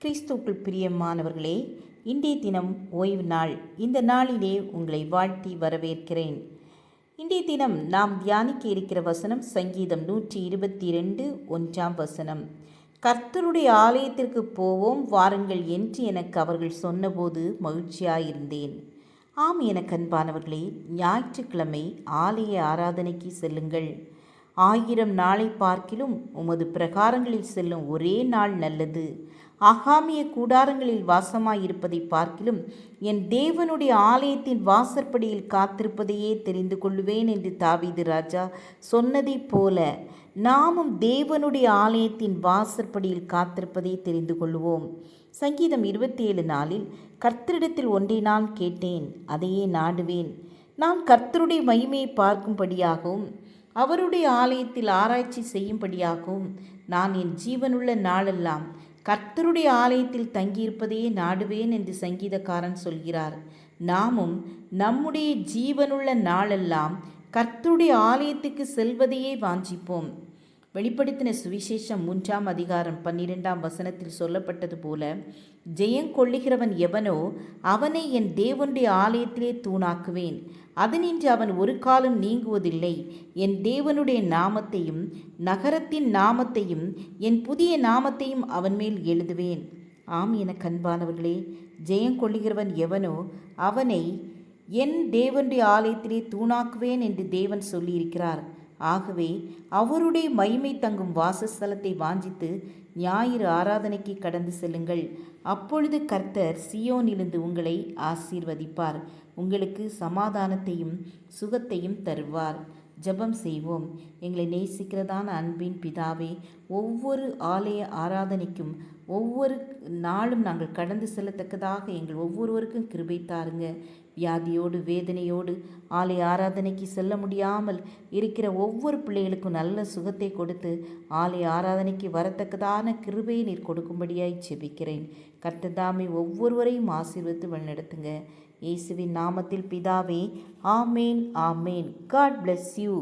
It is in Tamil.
கிறிஸ்துவுக்குள் பிரியமானவர்களே, இன்றைய தினம் ஓய்வு நாள். இந்த நாளிலே உங்களை வாழ்த்தி வரவேற்கிறேன். இன்றைய தினம் நாம் தியானிக்க இருக்கிற வசனம் சங்கீதம் 122 1ஆம் வசனம். கர்த்தருடைய ஆலயத்திற்கு போவோம் வாருங்கள் என்று எனக்கு அவர்கள் சொன்னபோது மகிழ்ச்சியாயிருந்தேன். ஆம், எனக்கு அன்பானவர்களே, ஞாயிற்றுக்கிழமை ஆலய ஆராதனைக்கு செல்லுங்கள். 1000 நாளை பார்க்கிலும் உமது பிரகாரங்களில் செல்லும் ஒரே நாள் நல்லது. ஆகாமிய கூடாரங்களில் வாசமாயிருப்பதை பார்க்கிலும் என் தேவனுடைய ஆலயத்தின் வாசற்படியில் காத்திருப்பதையே தெரிந்து கொள்ளுவேன் என்று தாவீது ராஜா சொன்னதைப் போல நாமும் தேவனுடைய ஆலயத்தின் வாசற்படியில் காத்திருப்பதை தெரிந்து கொள்வோம். சங்கீதம் 27 கர்த்தரிடத்தில் ஒன்றை நான் கேட்டேன், அதையே நாடுவேன். நான் கர்த்தருடைய மகிமையை பார்க்கும்படியாகவும் அவருடைய ஆலயத்தில் ஆராய்ச்சி செய்யும்படியாகவும் நான் என் ஜீவனுள்ள நாளெல்லாம் கர்த்தருடைய ஆலயத்தில் தங்கியிருப்பதையே நாடுவேன் என்று சங்கீதக்காரன் சொல்கிறார். நாமும் நம்முடைய ஜீவனுள்ள நாளெல்லாம் கர்த்தருடைய ஆலயத்துக்கு செல்வதையே வாஞ்சிப்போம். வெளிப்படுத்தின சுவிசேஷம் 3ஆம் அதிகாரம் 12ஆம் வசனத்தில் சொல்லப்பட்டது போல, ஜெயங்கொள்ளுகிறவன் எவனோ அவனை என் தேவனுடைய ஆலயத்திலே தூணாக்குவேன். அதனின்று அவன் ஒரு காலம் நீங்குவதில்லை. என் தேவனுடைய நாமத்தையும் நகரத்தின் நாமத்தையும் என் புதிய நாமத்தையும் அவன் மேல் எழுதுவேன். ஆம், எனக்கு அன்பானவர்களே, ஜெயங்கொள்ளுகிறவன் எவனோ அவனை என் தேவனுடைய ஆலயத்திலே தூணாக்குவேன் என்று தேவன் சொல்லியிருக்கிறார். ஆகவே அவருடைய மகிமை தங்கும் வாசஸ்தலத்தை வாஞ்சித்து ஞாயிறு ஆராதனைக்கு கடந்து செல்லுங்கள். அப்பொழுது கர்த்தர் சீயோனிலிருந்து உங்களை ஆசீர்வதிப்பார், உங்களுக்கு சமாதானத்தையும் சுகத்தையும் தருவார். ஜெபம் செய்வோம். எங்களை நேசிக்கிறதான அன்பின் பிதாவே, ஒவ்வொரு ஆலய ஆராதனைக்கும் ஒவ்வொரு நாளும் நாங்கள் கடந்து செல்லத்தக்கதாக எங்கள் ஒவ்வொருவருக்கும் கிருபை தாருங்க. வியாதியோடு வேதனையோடு ஆலய ஆராதனைக்கு செல்ல முடியாமல் இருக்கிற ஒவ்வொரு பிள்ளைகளுக்கும் நல்ல சுகத்தை கொடுத்து ஆலய ஆராதனைக்கு வரத்தக்கதான கிருபையை நீர் கொடுக்கும்படியாய் ஜெபிக்கிறேன். கர்த்ததாமே ஒவ்வொருவரையும் ஆசீர்வதித்து வழிநடத்துங்க. இயேசுவின் நாமத்தில் பிதாவே, amen amen. God bless you.